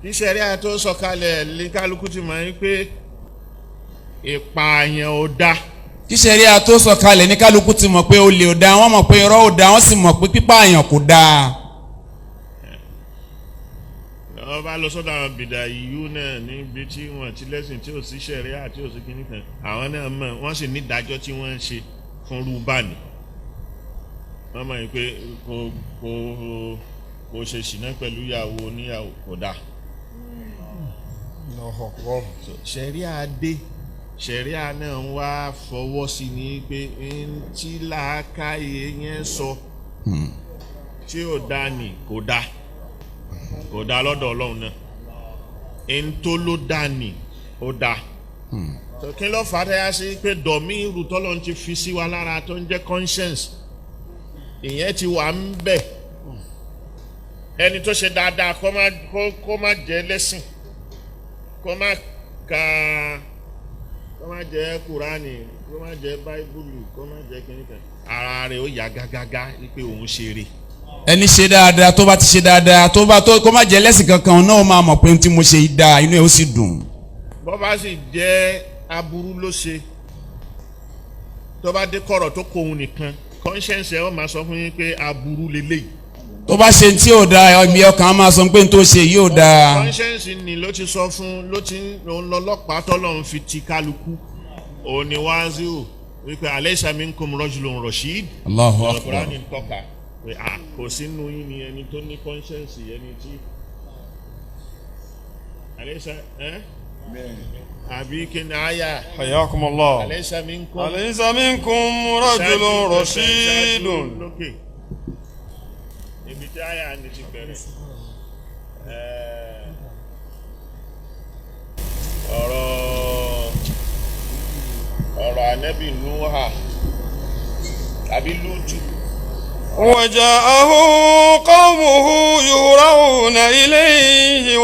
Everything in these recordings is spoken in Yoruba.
kí ṣẹ̀ríà tó sọ̀kalẹ̀ ní kálukú ti mọ̀ ní pé ìpààyàn ò dá. kí ṣẹ̀ríà tó sọ̀kalẹ̀ ní kálukú ti mọ̀ pé olè ò dá, wọ́n mọ̀ pé irọ́ ò dá, wọ́n sì mọ̀ pé pípààyàn kò dáa. wọ́n bá lọ sọ́dọ̀ àwọn bìdà yìí náà níbi tí wọ́n ti lẹ́sìn tí ò sí ṣẹ̀ríà tí ò sí kíní kan, àwọn náà mọ̀ wọ́n sì ní ìdájọ́ tí wọ́n ń ṣe fún rúbánì. wọ́n mọ̀ pé kò ṣe ṣìnà pẹ̀lú ìyàwó oníyàwó kò dáa. ṣẹ̀ríà dé, ṣẹ̀ríà náà ń wá fọwọ́ sí ni pé tí làákàyè yẹn sọ tí ò dáa ni kò dáa, kò dáa lọ́dọ̀ Ọlọ́run náà. ẹni tó ló dáa ni ó dáa. kí ló fà á tẹ́yà sí pé dọ̀mí irú tọ́lọ́run ti fi sí wa lára tó ń jẹ́ conscience ìyẹn ti wà ń bẹ̀. ẹni tó ṣe dáadáa kó má jẹ́ lẹ́sìn, kó má jẹ́ kúránì, kó má jẹ́ báíbùlù, kó má jẹ́ kìnnìkan, ara rẹ̀ ó yá gágágá wípé òun ṣeré. ẹni ṣe dáadáa tó bá ti ṣe dáadáa tó kó má jẹ́ lẹ́sìn kankan náà máa mọ̀ pé tí mo ṣe dáa inú ẹ̀ ó sì dùn. bó bá sì jẹ́ aburú ló ṣe, tó bá dé kọ̀rọ̀ tó kóhun nìkan, conscience ẹ̀ ó máa sọ fún yín pé aburú lélẹ́yìí. tó bá ṣe tí ò dáa ẹ̀mí ọkàn á máa sọ pé tó ṣe yóò dáa. conscience ni ló ti sọ fún, ló ti ń lọ́lọ́pàá tọ́lọ́run fi ti kálukú. òun ni wáásù wípé alaysa minkum rajulun rashid. Allahu akbar. Al-Qur'ani ń tọ́ka pé kò sínú yín ni ẹni tó ní conscience, ẹni tí alaysa àbí kí ni àyà. Hayyakumullah. alaysa minkum rajulun rashidun. lókè ibi tí àyà ni ti bẹ̀rẹ̀. ọ̀rọ̀ ànábì Núhà tàbí Lútù. وجاءه قومه يهرعون إليه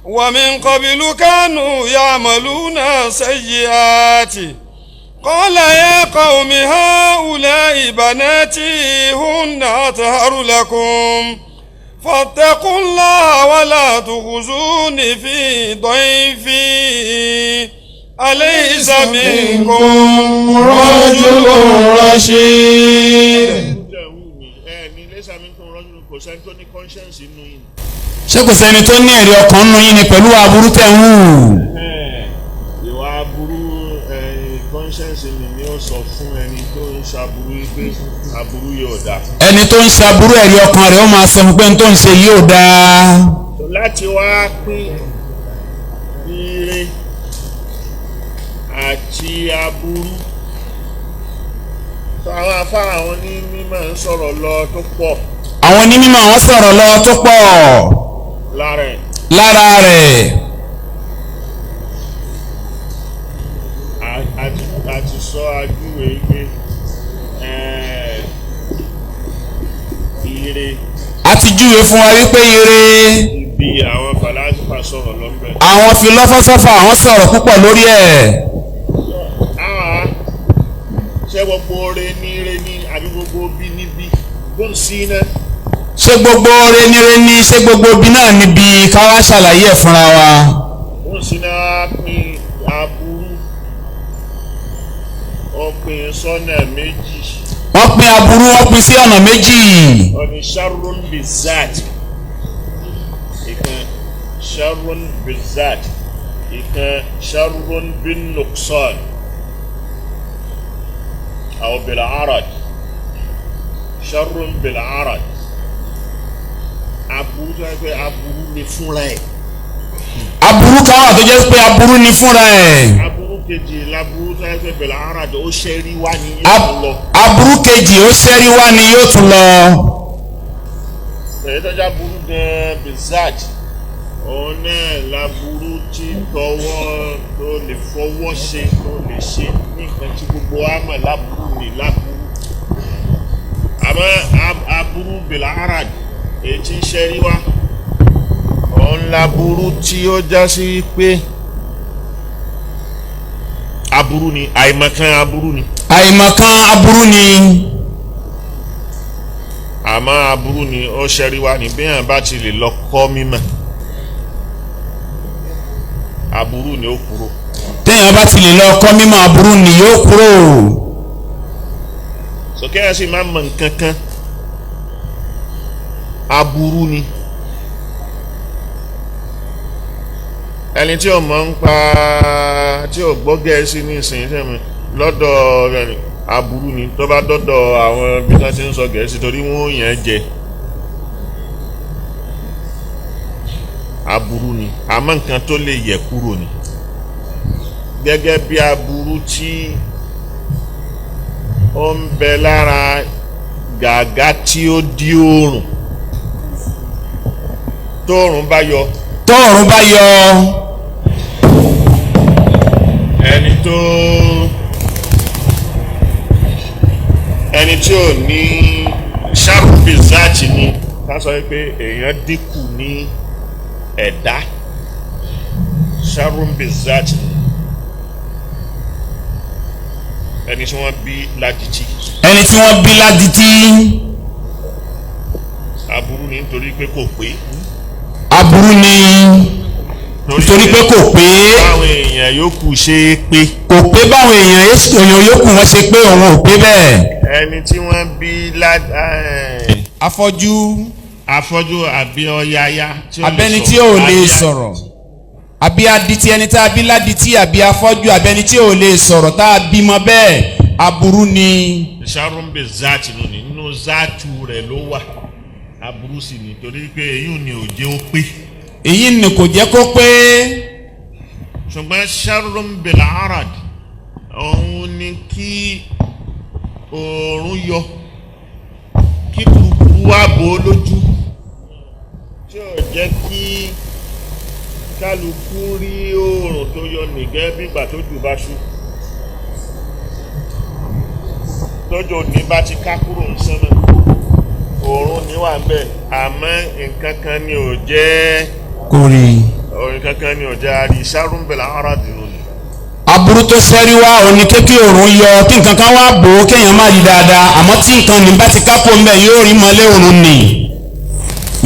ومن قبل كانوا يعملون سيئات قال يا قوم هؤلاء بناتي هن أطهر لكم فاتقوا الله ولا تخزوني في ضيفي أليس منكم رجل رشيد. ṣé kò sẹ́ni tó ní ẹ̀rí ọkàn nínú yín ni pẹ̀lú aburú tẹ̀ ń hù. ìwà aburú conscience ni ó sọ fún ẹni tó ń ṣaburú pé aburú yóò dáa. ẹni tó ń ṣaburú ẹ̀rí ọkàn rẹ̀ ó máa sọ fún pé tó ń ṣe yóò dáa. láti wá pín ire àti aburú, àwọn afárá àwọn ní mímọ̀ ń sọ̀rọ̀ lọ tó pọ̀. àwọn onímọ̀ wọn sọ̀rọ̀ lọ tó pọ̀ lára rẹ̀. àti sọ ajúwe pé ire. àti júwe fún wa wípé ire. ibi àwọn fàlásífà sọ̀rọ̀ lọ́bẹ̀. àwọn fìlọ́sọ́fà àwọn sọ̀rọ̀ púpọ̀ lórí ẹ̀. ṣé gbogbo ore ní ire ní àbí gbogbo bí níbi bó ń sí iná. ṣé gbogbo ore ní ire ní ṣé gbogbo bí náà níbi ká wá ṣàlàyé ẹ̀ fúnra wa. bó ń sí iná pín aburú, ó pín sọ́nà méjì. wọ́n pín aburú wọ́n pín sí ọ̀nà méjì. ọ̀nì sharrun bizat, ìkan sharrun bizat, ìkan sharrun bin nuqsan aw bil arad. sharrun bil arad, aburú tó yẹ pé aburú ni fúnra ẹ̀. aburú kan wà tó jẹ́ pé aburú ni fúnra ẹ̀. aburú kejì laburú tó yẹ pé bil arad ó ṣẹ́rí wá ní yóò lọ. aburú kejì ó ṣẹ́rí wá ní yóò tún lọ. èyí tó já burú gan bizat, òun náà laburú tí tọwọ́ tó lè fọwọ́ ṣe tó lè ṣe nǹkan tí gbogbo wa mọ̀ laburú ni laburú. àmọ́ aburú bil arad èyí tí ń ṣẹ́rí wá, òun laburú tí ó já sí pé aburú ni, àìmọ̀kan aburú ni. àìmọ̀kan aburú ni. àmọ́ aburú ni ó ṣẹ́rí wá ní bí èèyàn bá ti lè lọ kọ́ mímọ̀ aburú ni ó kúrò. téèyàn bá ti lè lọ kọ́ mímọ̀ aburú ni yóò kúrò. sókè ẹ̀ sì máa mọ nǹkan kan aburú ni. ẹni tí ò mọ̀ ń pa tí ò gbọ́ Gẹ̀ẹ́sì ní ìsìn sẹ́mi lọ́dọ̀ rẹ̀ aburú ni tó bá dọ́dọ̀ àwọn bí wọ́n ti ń sọ Gẹ̀ẹ́sì torí wọ́n yàn jẹ aburú ni àmọ́ nǹkan tó lè yẹ kúrò ni gẹ́gẹ́ bí aburú tí ó ń bẹ lára gàgá tí ó dí oòrùn tóòrùn bá yọ. tóòrùn bá yọ. ẹni tí ò ní sharpi zaati ni ká sọ pé èèyàn dínkù ní ẹ̀dá sharpi zaati ni ẹni tí wọ́n bí ládìtì. ẹni tí wọ́n bí ládìtì. aburú ni nítorí pé kò pé. aburú ni nítorí pé kò pé. báwọn èèyàn yòókù ṣe é pé. kò pé báwọn èèyàn yòókù wọn ṣe pé òun ò pé bẹ́ẹ̀. ẹni tí wọ́n bí afọ́jú àbí ọ̀yáyá. abẹ́ni tí ò lè sọ̀rọ̀ àbí adití ẹni tá a bí ládìtì àbí afọ́jú abẹ́ni tí ò lè sọ̀rọ̀ tá a bímọ bẹ́ẹ̀ aburú ni. sharumbe zaati nínú zaatu rẹ̀ ló wà aburú sì ni torí pé èyí ni ò jẹ́ ó pé. èyí ni kò jẹ́ kó pé. ṣùgbọ́n sharumbe làárad òun ni kí oòrùn yọ kí kùkù wá bò ó lójú tí ò jẹ́ kí kálukú rí oòrùn tó yọ nìgẹ́ bí ìgbà tó jù bá ṣú tójò ní bá ti ká kúrò ń sánmà oòrùn ní wà ń bẹ̀ àmọ́ nǹkan kan ni ò jẹ́ kórè nǹkan kan ni ò jẹ́ àrí sárúmbẹ̀lá aráàdìrún ni. aburú tó sẹ́rí wá òní kékeré òòrùn yọ kí nǹkan kan wá bò ó kéèyàn má rí dáadáa àmọ́ tí nǹkan ní bá ti kápò ńbẹ yóò rí mọ́lẹ̀ òòrùn nì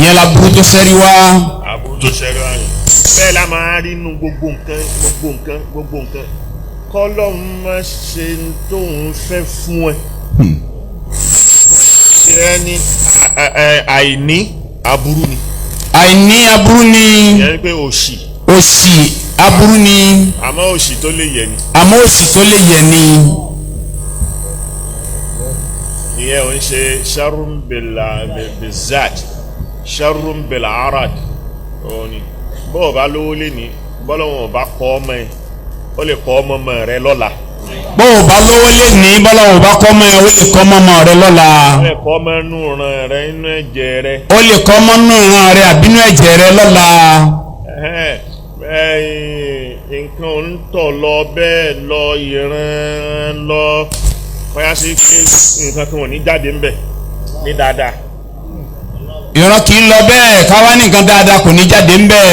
yẹn laburú tó sẹ́rí wá. aburú tó sẹ́rí wá yẹn bẹ́ẹ̀ la máa rí inú gbogbo nǹkan kọ́lọ́hún má ṣe tóun fẹ́ fún ẹ. ṣé ẹni àìní aburú ni. àìní aburú ni. ìyẹn pé òṣì. òṣì aburú ni. àmọ́ òṣì tó lè yẹ ni. àmọ́ òṣì tó lè yẹ ni. ìyẹn ò ń ṣe sharumbela bezat sharumbela arad òní bọ́ọ̀ bá lówó lé ní bọ́lọ́wọ́n bá kọ́ ọmọ ẹ ó lè kọ́ ọmọ rẹ lọ́la. bọ́ọ̀ bá lówó lé ní bọ́lọ́wọ́n bá kọ́ ọmọ ẹ ó lè kọ́ ọmọ rẹ lọ́la. ó lè kọ́ ọmọ inú ìran rẹ inú ẹ̀jẹ̀ rẹ. ó lè kọ́ ọmọ inú ìran rẹ àbínú ẹ̀jẹ̀ rẹ lọ́la. nǹkan ò ń tọ̀ lọ bẹ́ẹ̀ lọ ìran lọ kọ́yá sí pé nǹkan kan ò ní jáde ńbẹ̀ ní dáadáa. ìran kì í lọ bẹ́ẹ̀ káwá ní nǹkan dáadáa kò ní jáde ńbẹ̀.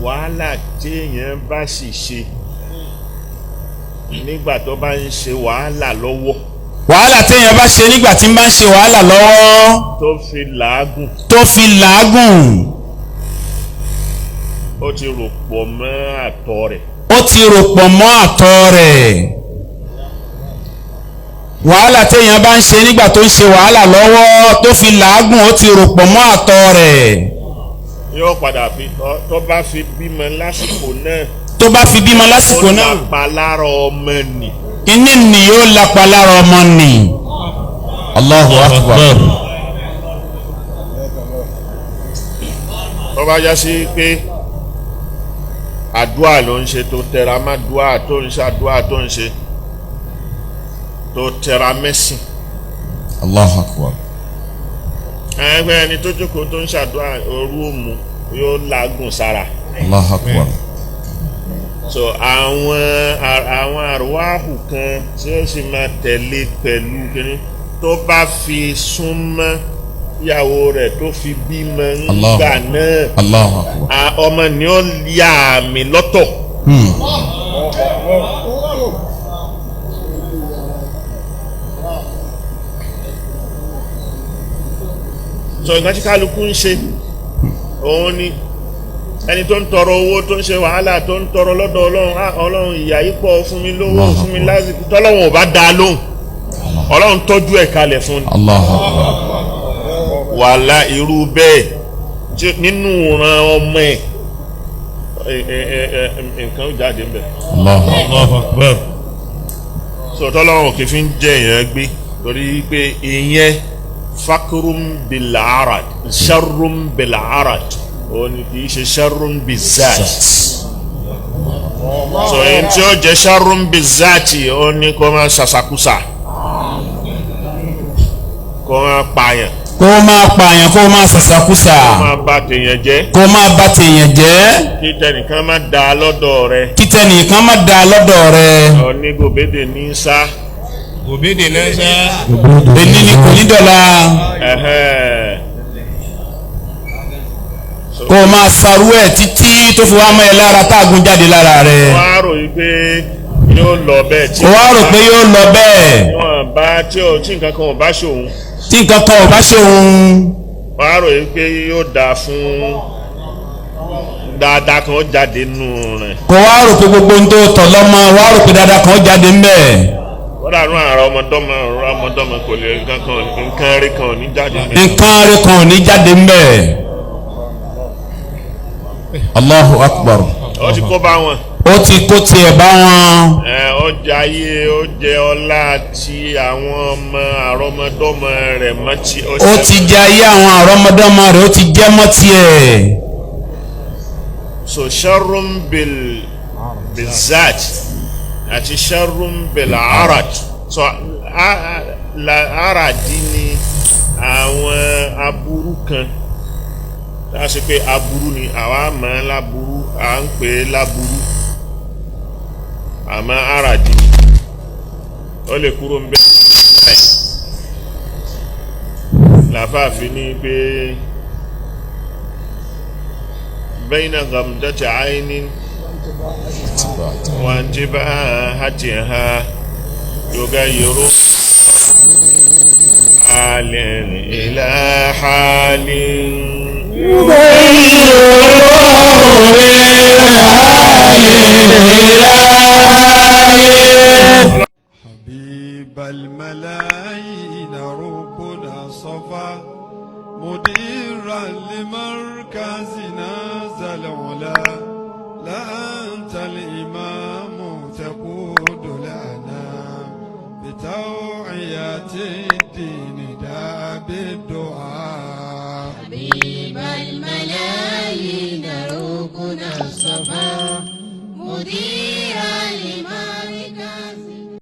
wàhálà téèyàn bá sì ṣe nígbà tó bá ń ṣe wàhálà lọ́wọ́. wàhálà téèyàn bá ṣe nígbà tí ń bá ń ṣe wàhálà lọ́wọ́. tó fi làágùn. ó ti rò pọ̀ mọ́ àtọ̀ rẹ̀. wàhálà téèyàn bá ń ṣe nígbà tó ń ṣe wàhálà lọ́wọ́ tó fi làágùn ó ti rò pọ̀ mọ́ àtọ̀ rẹ̀. yóò padà fi tó bá fi bímọ lásìkò náà. ó lápá lára ọmọ nì. kíní ni yóò lápá lára ọmọ nì. Allahu Akbar. tó bá yá sí pé àdúrà ló ń ṣe tó tẹra má dúà tó ń ṣàdúà tó ń ṣe tó tẹra mẹ́sìn. Allahu Akbar. ẹgbẹ́ ẹni tó jókòó tó ń ṣàdúrà òru òmu yóò làágùn sára. Allahu Akbar. so àwọn àrùwáhù kan tí ó sì máa tẹ̀lé pẹ̀lú kíní tó bá fi súnmọ́ ìyàwó rẹ̀ tó fi bímọ nígbà náà. Allahu Akbar. ọmọ ni ó yà mí lọ́tọ̀. sọ nǹkan tí kálukú ń ṣe òun ni ẹni tó ń tọrọ owó tó ń ṣe wàhálà tó ń tọrọ lọ́dọ̀ ọlọ́run ọlọ́run ìyà yìí pọ̀ fún mi lówó fún mi lásìkò tọ́lọ́run ò bá dá lóhùn ọlọ́run tọ́jú ẹ̀ kalẹ̀ fún ni wàhálà irú bẹ́ẹ̀ nínú ìran ọmọ ẹ̀ nǹkan ó jáde ń bẹ̀. sọ̀tọ́ lọ́wọ́ òkè fi ń jẹ́ èèyàn gbé torí pé ìyẹn fakurum bilarad sharrum bilarad òun kì í ṣe sharrum bizat. sọ èyí tí ó jẹ́ sharrum bizat òun ni kò máa ṣàṣàkúṣà kò máa pààyàn. kó máa pààyàn kó máa ṣàṣàkúṣà. kó máa bà tèèyàn jẹ́. kó máa bà tèèyàn jẹ́. kí tẹnìkan má da lọ́dọ̀ rẹ. kí tẹnìkan má da lọ́dọ̀ rẹ. ọ̀ní gòbédè ní sá. gòbédè náà sá. èní ni kò ní dọ̀la. kó máa sarú ẹ̀ títí tó fi wá mọ́ ẹ lára táàgùn jáde lára rẹ. wọ́n á rò yí pé yóò lọ bẹ́ẹ̀ tí. wọ́n á rò pé yóò lọ bẹ́ẹ̀. wọ́n bá tí nǹkan kan ò bá ṣòun. tí nǹkan kan ò bá ṣe òun. wọ́n á rò yí pé yóò dáa fún dáadáa kan ó jáde nù rẹ̀. kò wá rò pé gbogbo ń tó tọ̀ lọ́mọ wá rò pé dáadáa kan ó jáde ń bẹ̀. wọ́n dàrú àrà ọmọdọ́mọ kò lè nǹkan rí kan ò ní jáde ń bẹ̀. nǹkan rí kan ò ní jáde ń bẹ̀. Allahu Akbar. ó ti kó bá wọn. ó ti kó tiẹ̀ bá wọn. ọjà ayé ó jẹ ọlá tí àwọn ọmọ àrọmọdọ́mọ rẹ̀ mọ́ tí ó ti jẹ ayé àwọn àrọmọdọ́mọ rẹ̀ ó ti jẹ́ mọ́ tiẹ̀. so sharrum bizat àti sharrum bil arad so aradi ni àwọn aburú kan tá a ṣe pé aburú ni àwa mọ̀ ẹ́ láburú à ń pè é láburú àmọ́ aradi ni ó lè kúrò ń bẹ làfáàfin ní pé bayna ghamdati aynin wa intibahatiha yughayyiru halin ila halin حبيب الملايين ربنا صفا مديرا لمركزنا ذا العلا لا أنت الإمام تقود لنا بتوعية الدين دا بالدعاء حبيب الملايين ركن الصفا مدير